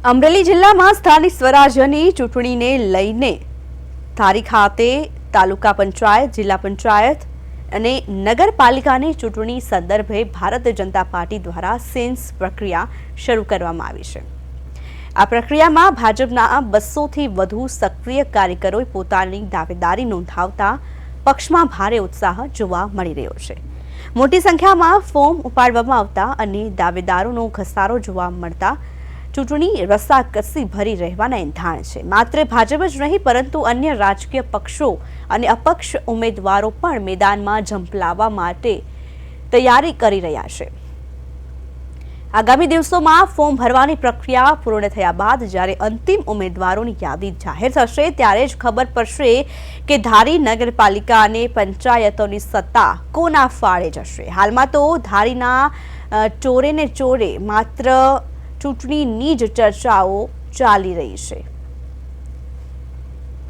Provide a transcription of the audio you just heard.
અમરેલી જિલ્લામાં સ્થાનિક સ્વરાજ્યની ચૂંટણીને લઈને ધારી ખાતે તાલુકા પંચાયત, જિલ્લા પંચાયત અને નગરપાલિકાની ચૂંટણી સંદર્ભે ભારતીય જનતા પાર્ટી દ્વારા સેન્સ પ્રક્રિયા શરૂ કરવામાં આવી છે। આ પ્રક્રિયામાં ભાજપના 200થી વધુ સક્રિય કાર્યકરોએ પોતાની દાવેદારી નોંધાવતા પક્ષમાં ભારે ઉત્સાહ જોવા મળી રહ્યો છે। મોટી સંખ્યામાં ફોર્મ ઉપાડવામાં આવતા અને દાવેદારોનો ઘસારો જોવા મળતા ચૂંટણી રસાકસી ભરી રહેવાના એંધાણ છે। માત્ર ભાજપ જ નહીં પરંતુ અન્ય રાજકીય પક્ષો અને અપક્ષ ઉમેદવારો પણ મેદાનમાં ઝંપલાવવા માટે તૈયારી કરી રહ્યા છે। આગામી દિવસોમાં ફોર્મ ભરવાની પ્રક્રિયા પૂર્ણ થયા બાદ જ્યારે અંતિમ ઉમેદવારોની યાદી જાહેર થશે ત્યારે જ ખબર પડશે કે ધારી નગરપાલિકા અને પંચાયતોની સત્તા કોના ફાળે જશે। હાલમાં તો ધારીના ચોરે ને ચોરે માત્ર ચૂંટણીની જ ચર્ચાઓ ચાલી રહી છે।